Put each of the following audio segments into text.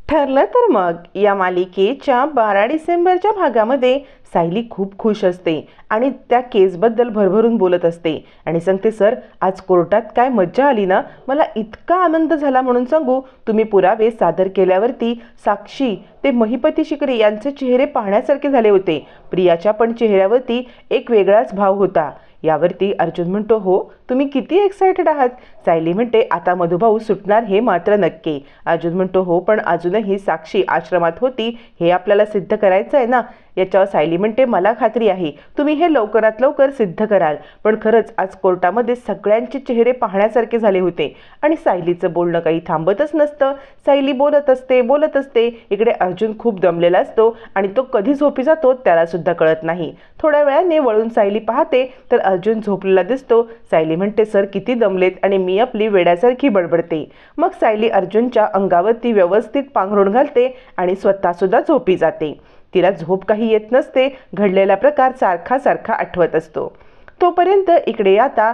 ठरलं तर मग या मालिकेच्या 12 डिसेंबरच्या भागामध्ये सायली खूप खुश असते आणि त्या केसबद्दल भरभरून बोलत असते आणि सांगते, सर आज कोर्टात काय मज्जा आली ना, मला इतका आनंद झाला म्हणून सांगू. तुम्ही पुरावे सादर केल्यावरती साक्षी ते महिपती शिकरे यांचे चेहरे पाहण्यासारखे झाले होते. प्रियाच्या पण चेहऱ्यावरती एक वेगळाच भाव होता. यावरती अर्जुन म्हणतो, हो तुम्ही किती एक्सायटेड आहात. सायली म्हणते, आता मधुभाऊ सुटणार हे मात्र नक्की. अर्जुन म्हणतो, हो पण अजूनही साक्षी आश्रमात होती हे आपल्याला सिद्ध करायचं आहे ना. याच्यावर सायली म्हणते, मला खात्री आहे तुम्ही हे लवकरात लवकर सिद्ध कराल. पण खरंच आज कोर्टामध्ये सगळ्यांचे चेहरे पाहण्यासारखे झाले होते आणि सायलीचं बोलणं काही थांबतच नसतं. सायली बोलत असते. इकडे अर्जुन खूप दमलेला असतो आणि तो कधी झोपी जातो त्याला सुद्धा कळत नाही. थोड्या वेळाने वळून सायली पाहते तर अर्जुन झोपलेला दिसतो. सायली म्हणते, सर किती दमलेत आणि मी आपली वेड्यासारखी बडबडते. मग सायली अर्जुनच्या अंगावरती व्यवस्थित पांघरूण घालते आणि स्वतः सुद्धा झोपी जाते. तिला झोप काही येत नसते. घडलेला प्रकार सारखा आठवत असतो. तोपर्यंत इकडे आता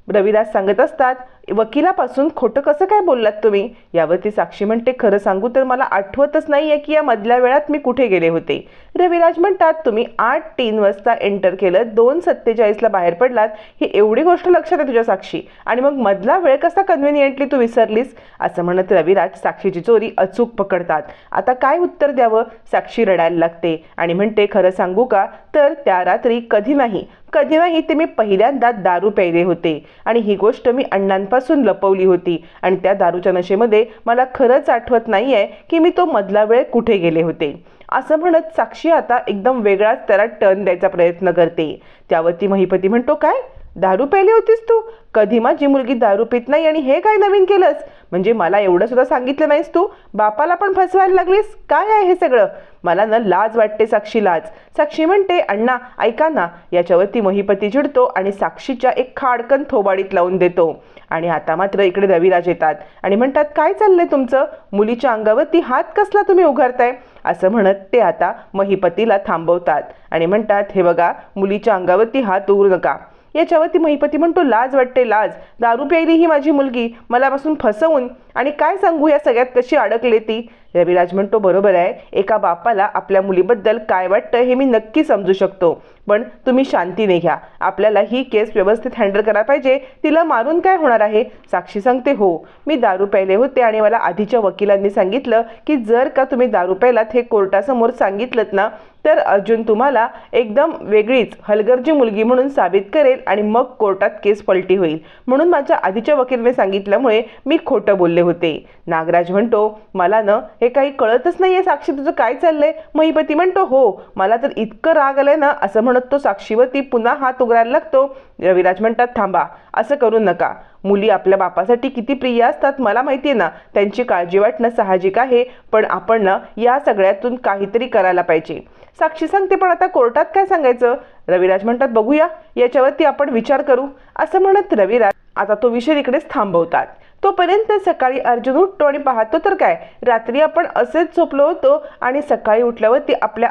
रविराज सांगत असतात, वकिलापासून खोटं कसं काय बोललात तुम्ही. यावरती साक्षी म्हणते, खरं सांगू तर मला आठवतच नाहीये की या मधल्या वेळात मी कुठे गेले होते. रविराज म्हणतात, तुम्ही 8:03 वाजता एंटर केलं, 2:47 बाहेर पडलात. ही एवढी गोष्ट लक्षात आहे तुझ्या साक्षी, आणि मग मधला वेळ कसा कन्व्हिनियंटली तू विसरलीस. असं म्हणत रविराज साक्षीची चोरी अचूक पकडतात. आता काय उत्तर द्यावं. साक्षी रडायला लागते आणि म्हणते, खरं सांगू का तर त्या रात्री कधी नाही ते मी पहिल्यांदा दारू प्यायले होते आणि ही गोष्ट मी अण्णांपासून लपवली होती आणि त्या दारूच्या नशेमध्ये मला खरंच आठवत नाहीये की मी तो मधला वेळ कुठे गेले होते. असं म्हणत साक्षी आता एकदम वेगळाच त्याला टर्न द्यायचा प्रयत्न करते. त्यावरती महिपती म्हणतो, काय दारू प्यायली होतीस तू. कधी माझी मुलगी दारू पित नाही आणि हे काय नवीन केलंस. म्हणजे मला एवढं सुद्धा सांगितलं नाहीस तू. बापाला पण फसवायला लागलीस. काय आहे हे सगळं. मला ना लाज वाटते साक्षी, लाज. साक्षी म्हणते, अण्णा ऐका ना. याच्यावरती महिपती चिडतो आणि साक्षीच्या एक खाडकन थोबाडीत लावून देतो. आणि आता मात्र इकडे रविराज येतात आणि म्हणतात, काय चाललंय तुमचं. मुलीच्या अंगावरती हात कसला तुम्ही उघडताय. असं म्हणत ते आता महिपतीला थांबवतात आणि म्हणतात, हे बघा मुलीच्या अंगावरती हात उघडू नका. याच्यावरती महिपती म्हणतो, लाज वाटते लाज. दारू प्यायली ही माझी मुलगी, मलापासून फसवून, आणि काय सांगू या सगळ्यात कशी अडकले ती. रविराज म्हणतो, बरोबर आहे. एका बापाला आपल्या मुलीबद्दल काय वाटतं हे मी नक्की समजू शकतो. पण तुम्ही शांतीने घ्या. आपल्याला ही केस व्यवस्थित हँडल करायला पाहिजे. तिला मारून काय होणार आहे. साक्षी सांगते, हो मी दारू प्यायले होते आणि मला आधीच्या वकिलांनी सांगितलं की जर का तुम्ही दारू प्यायलात हे कोर्टासमोर सांगितलं ना तर अर्जुन तुम्हाला एकदम वेगळीच हलगर्जी मुलगी म्हणून साबित करेल आणि मग कोर्टात केस पलटी होईल. म्हणून माझ्या आधीच्या वकिलाने सांगितल्यामुळे मी खोटं बोलले होते. नागराज म्हणतो, मला न हे काही कळतच नाहीये साक्षी, तुझं काय चाललंय. महिपती म्हणतो, हो मला तर इतकं राग आलंय ना. असं म्हणत तो साक्षीवरती पुन्हा हात उघडायला लागतो. रविराज म्हणतात, थांबा, असं करू नका. मुली आपल्या बापासाठी किती प्रिय असतात मला माहिती आहे ना. त्यांची काळजी वाटणं साहजिक आहे, पण आपण ना या सगळ्यातून काहीतरी करायला पाहिजे. साक्षी सांगते, पण आता कोर्टात काय सांगायचं. रविराज म्हणतात, बघूया याच्यावरती आपण विचार करू. असं म्हणत रविराज आता तो विषय इकडेच थांबवतात. तोपर्यंत सकाळी अर्जुन उठतो आणि पाहतो तर काय, रात्री आपण असेच झोपलो होतो आणि सकाळी उठल्यावरती आपल्या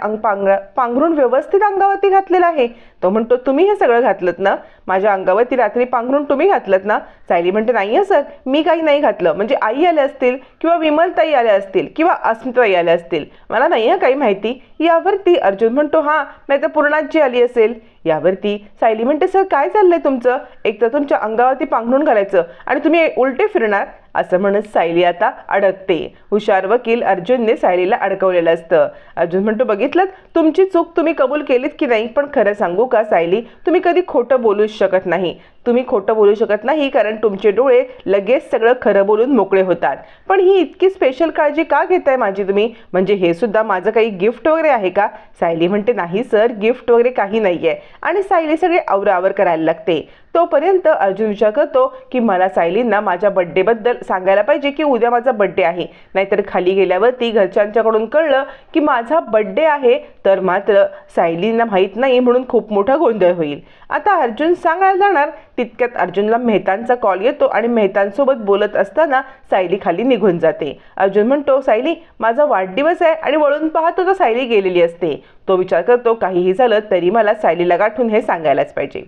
पांघरून व्यवस्थित अंगावरती घातलेलं आहे. तो म्हणतो, तुम्ही हे सगळं घातलं ना माझ्या अंगावरती रात्री पांघरून तुम्ही घातलं ना. सायली म्हणते, नाही सर मी काही नाही घातलं. म्हणजे आई आल्या असतील किंवा विमलताई आल्या असतील किंवा अस्मिताई आल्या असतील, मला नाही काही माहिती. यावरती अर्जुन म्हणतो, हां नाही तर पूर्णाजी आली असेल. यावरती सायली म्हणते, सर काय चाललंय तुमचं. एक तर तुमच्या अंगावरती पांघरून घालायचं आणि तुम्ही उलटे फिरणार. असं म्हणत सायली आता अडकते. हुशार वकील अर्जुनने सायलीला अडकवलेलं असतं. अर्जुन म्हणतो, बघितलं तुमची चूक तुम्ही कबूल केलीत की नाही. पण खरं सांगू का सायली, तुम्ही कधी खोटं बोलूच शकत नाही. तुम्ही खोटं बोलू शकत नाही कारण तुमचे डोळे लगेच सगळं खरं बोलून मोकळे होतात. पण ही इतकी स्पेशल काळजी का घेताय माझी तुम्ही. म्हणजे हे सुद्धा माझं काही गिफ्ट वगैरे आहे का. सायली म्हणते, नाही सर गिफ्ट वगैरे काही नाहीये. आणि सायली सगळे आवरावर करायला लागते. तोपर्यंत अर्जुन विचार करतो की मला सायलींना माझ्या बड्डेबद्दल सांगायला पाहिजे की उद्या माझा बड्डे आहे. नाहीतर खाली गेल्यावरती घरच्यांच्याकडून कळलं की माझा बड्डे आहे तर मात्र सायलींना माहीत नाही म्हणून खूप मोठा गोंधळ होईल. आता अर्जुन सांगायला जाणार तितक्यात अर्जुनला मेहतांचा कॉल येतो आणि मेहतांसोबत बोलत असताना सायली खाली निघून जाते. अर्जुन म्हणतो, सायली माझा वाढदिवस आहे. आणि वळून पाहतो तर सायली गेलेली असते. तो विचार करतो, काहीही झालं तरी मला सायलीला गाठून हे सांगायलाच पाहिजे.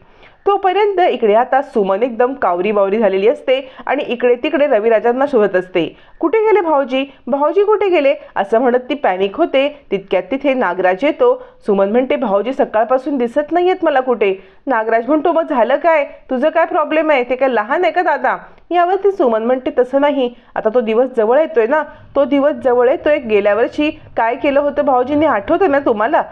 तोपर्यंत इकडे आता सुमन एकदम कावरी बावरी झालेली असते आणि इकडे तिकडे रविराजांना शोधत असते. कुठे गेले भाऊजी, भाऊजी कुठे गेले असं म्हणत ती पॅनिक होते. तितक्यात तिथे नागराज येतो. सुमन म्हणते भाऊजी सकाळपासून दिसत नाहीयेत मला कुठे. नागराज म्हणतो मग झालं काय, तुझं काय प्रॉब्लेम आहे, ते काय लहान आहे का दादा. यावरती सुमन म्हणते तसं नाही, आता तो दिवस जवळ येतोय ना, तो दिवस जवळ येतोय. गेल्या वर्षी काय केलं होतं भाऊजींनी आठवतं ना तुम्हाला.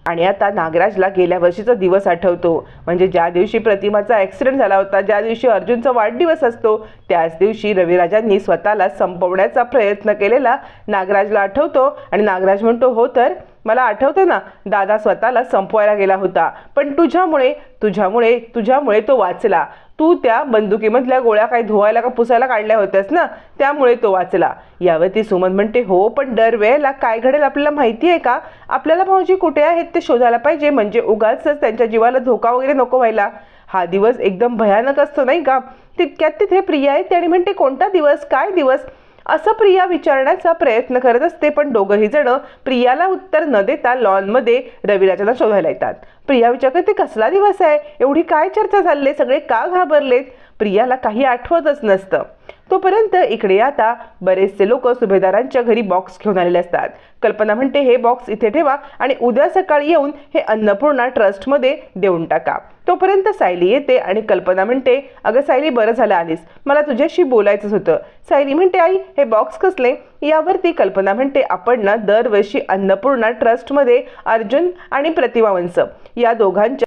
आणि आता नागराजला गेल्या वर्षीचा दिवस आठवतो, म्हणजे ज्या दिवशी प्रतिमाचा ॲक्सिडेंट झाला होता, ज्या दिवशी अर्जुनचा वाढदिवस असतो, त्याच दिवशी रविराजांनी स्वतःला संपवण्याचा प्रयत्न केलेला नागराजला आठवतो. आणि नागराज म्हणतो हो तर मला आठवतं ना, दादा स्वतःला संपवायला गेला होता, पण तुझ्यामुळे तुझ्यामुळे तुझ्यामुळे तो वाचला. तू त्या बंदुकीमधल्या गोळ्या काही धुवायला का पुसायला काढल्या होत्यास ना, त्यामुळे तो वाचला. यावरती सुमन म्हणते हो पण दरवेळेला काय घडेल आपल्याला माहिती आहे का, आपल्याला भाऊजी कुठे आहेत ते शोधायला पाहिजे, म्हणजे उगाचच त्यांच्या जीवाला धोका वगैरे नको व्हायला. हा दिवस एकदम भयानक असतो नाही का. तितक्यात तिथे प्रिया येते आणि म्हणते कोणता दिवस, काय दिवस असं प्रिया विचारण्याचा प्रयत्न करत असते. पण दोघंही जण प्रियाला उत्तर न देता लॉनमध्ये रविराजाला शोधायला येतात. प्रिया विचार करते कसला दिवस आहे, एवढी काय चर्चा चालली, सगळे का घाबरलेत. प्रियाला काही आठवतच नसतं. तोपर्यंत इकडे आता बरेचसे लोक सुभेदारांच्या घरी बॉक्स घेऊन आलेले असतात. कल्पना म्हणते हे बॉक्स इथे ठेवा आणि उद्या सकाळी येऊन हे अन्नपूर्णा ट्रस्टमध्ये देऊन टाका. तोपर्यंत सायली येते आणि कल्पना म्हणते अगं सायली बरं झालं आलीस, मला तुझ्याशी बोलायचंच होतं. सायली म्हणते आई हे बॉक्स कसले. यावरती कल्पना म्हणते आपण ना दरवर्षी अन्नपूर्णा ट्रस्टमध्ये अर्जुन आणि प्रतिमा वंश या दोघांच्या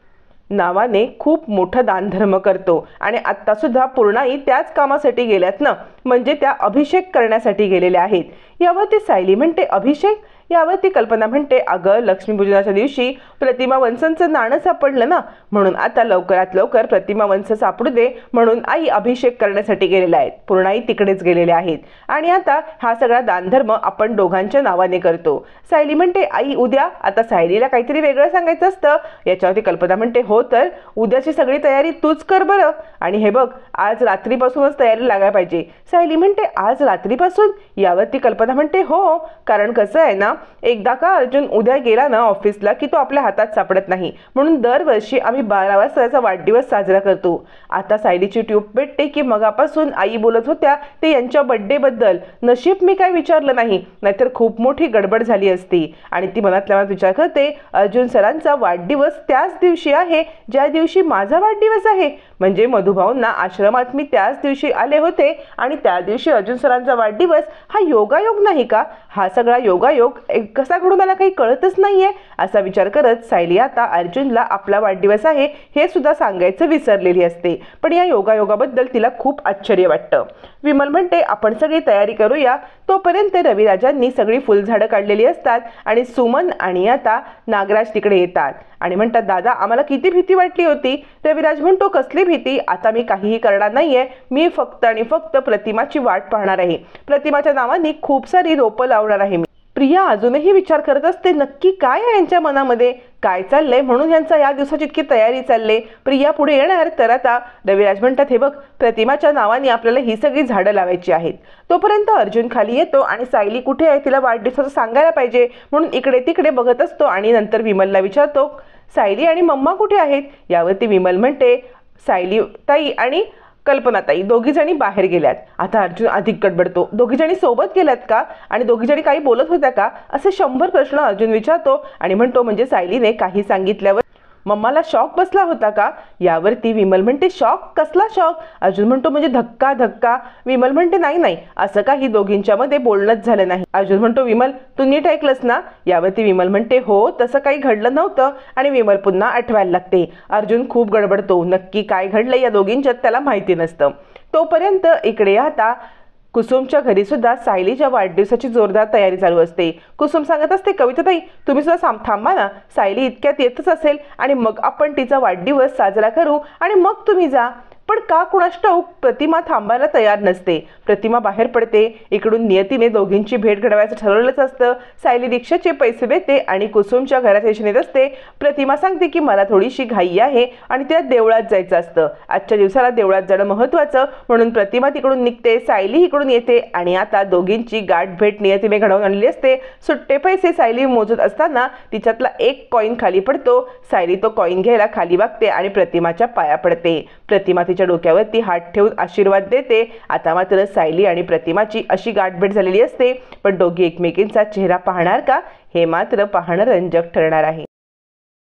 नावाने खूप मोठा दानधर्म करतो आणि आत्ता सुद्धा पूर्णाई त्याच कामासाठी गेल्यात ना, म्हणजे त्या अभिषेक करण्यासाठी गेलेल्या आहेत. यावरती सायली म्हणते अभिषेक. यावरती कल्पना म्हणते अगं लक्ष्मीपूजनाच्या दिवशी प्रतिमा वंशांचं नाणं सापडलं ना, म्हणून आता लवकरात लवकर प्रतिमा वंश सापडू दे म्हणून आई अभिषेक करण्यासाठी गेलेल्या आहेत. पूर्णाई तिकडेच गेलेल्या आहेत आणि आता हा सगळा दानधर्म आपण दोघांच्या नावाने करतो. सायली म्हणते आई उद्या. आता सायलीला काहीतरी वेगळं सांगायचं असतं. याच्यावरती कल्पना म्हणते हो तर उद्याची सगळी तयारी तूच कर बरं, आणि हे बघ आज रात्रीपासूनच तयारी लागायला पाहिजे. सायली म्हणते आज रात्रीपासून. यावरती कल्पना म्हणते हो, कारण कसं आहे ना, एकदा का अर्जुन उद्या गेला ना ऑफिसला की तो आपल्या हातात सापडत नाही, म्हणून दरवर्षी आम्ही 12 वाजता त्याचा वाढदिवस साजरा करतो. आता सायलीची ट्यूब भेटते की मगापासून आई बोलत होत्या ते यांच्या बर्थडे बद्दल. नशीब मी काय विचारलं नाही, नाहीतर खूप मोठी गडबड झाली असती. आणि ती मनातल्या मनात विचार करते अर्जुन सरांचा वाढदिवस त्याच दिवशी आहे ज्या दिवशी माझा वाढदिवस आहे, म्हणजे मधुभाऊंना आश्रमात मी त्याच दिवशी आले होते आणि त्या दिवशी अर्जुन सरांचा वाढदिवस. हा योगायोग नाही का, हा सगळा योगायोग कसा घडून मला काही कळतच नाहीये असा विचार करत सायली आता अर्जुनला आपला वाढदिवस आहे हे सुद्धा सांगायचं विसरलेली असते. पण या योगायोगाबद्दल तिला खूप आश्चर्य वाटतं. विमल म्हणते आपण सगळी तयारी करूया. तोपर्यंत रविराजांनी सगळी फुलझाडं काढलेली असतात आणि सुमन आणि आता नागराज तिकडे येतात आणि म्हणतात दादा आम्हाला किती भीती वाटली होती. रविराज म्हणतो कसली भीती, आता मी काहीही करणार नाहीये, मी फक्त आणि फक्त प्रतिमाची वाट पाहणार आहे. प्रतिमाच्या नावाने खूप सारी रोपं लावणार आहे मी. प्रिया अजूनही विचार करत असते नक्की काय आहे यांच्या मनामध्ये, काय चाललंय म्हणून यांचा या दिवसाची इतकी तयारी चालले. प्रिया पुढे येणार तर आता रविराज म्हणतात हे बघ प्रतिमाच्या नावाने आपल्याला ही सगळी झाडं लावायची आहेत. तोपर्यंत अर्जुन खाली येतो आणि सायली कुठे आहे तिला वाढदिवसाचं सांगायला पाहिजे म्हणून इकडे तिकडे बघत असतो आणि नंतर विमलला विचारतो सायली आणि मम्मा कुठे आहेत. यावरती विमल म्हणते सायली ताई आणि कल्पनाताई दोघी जणी बाहेर गेल्यात. आता अर्जुन अधिक गडबडतो, दोघी जणी सोबत गेल्यात का आणि दोघी जणी काही बोलत होत्या का असे 100 प्रश्न अर्जुन विचारतो आणि म्हणतो म्हणजे सायलीने काही सांगितल्यावर मम्माला शॉक बसला होता का. यावरती विमल म्हणते शॉक, कसला शॉक. अर्जुन म्हणतो म्हणजे धक्का धक्का. विमल म्हणते नाही नाही असं काही दोघींच्या मध्ये बोलणंच झालं नाही. अर्जुन म्हणतो विमल तू नीट ऐकलंस ना. यावरती विमल म्हणते हो तसं काही घडलं नव्हतं आणि विमल पुन्हा आठवायला लागते. अर्जुन खूप गडबडतो, नक्की काय घडलं या दोघींच्यात त्याला माहिती नसतं. तोपर्यंत इकडे आता कुसुमच्या घरी सुद्धा सायलीच्या वाढदिवसाची जोरदार तयारी चालू असते. कुसुम सांगत असते कविताताई तुम्ही सुद्धा थांबा ना, सायली इतक्यात येतच असेल आणि मग आपण तिचा वाढदिवस साजरा करू आणि मग तुम्ही जा. पण का कुणास ठाऊक प्रतिमा थांबायला तयार नसते. प्रतिमा बाहेर पडते. इकडून नियतीने दोघींची भेट घडवायचं ठरवलंच असतं. सायली रिक्षाचे पैसे देते आणि कुसुमच्या घरात येत असते. प्रतिमा सांगते की मला थोडीशी घाई आहे आणि तिला देवळात जायचं असतं. आजच्या दिवसाला देवळात जाणं महत्त्वाचं म्हणून प्रतिमा तिकडून निघते. सायली इकडून येते आणि आता दोघींची गाठ भेट नियतीने घडवून आणली असते. सुट्टे पैसे सायली मोजत असताना तिच्यातला एक कॉईन खाली पडतो. सायली तो कॉईन घ्यायला खाली वागते आणि प्रतिमाच्या पाया पडते. प्रतिमा तिच्या डोक्यावरती हात ठेवून आशीर्वाद देते. आता मात्र सायली आणि प्रतिमाची अशी गाठभेट झालेली असते. पण दोघी एकमेकींचा चेहरा पाहणार का, हे मात्र पाहणं रंजक ठरणार आहे.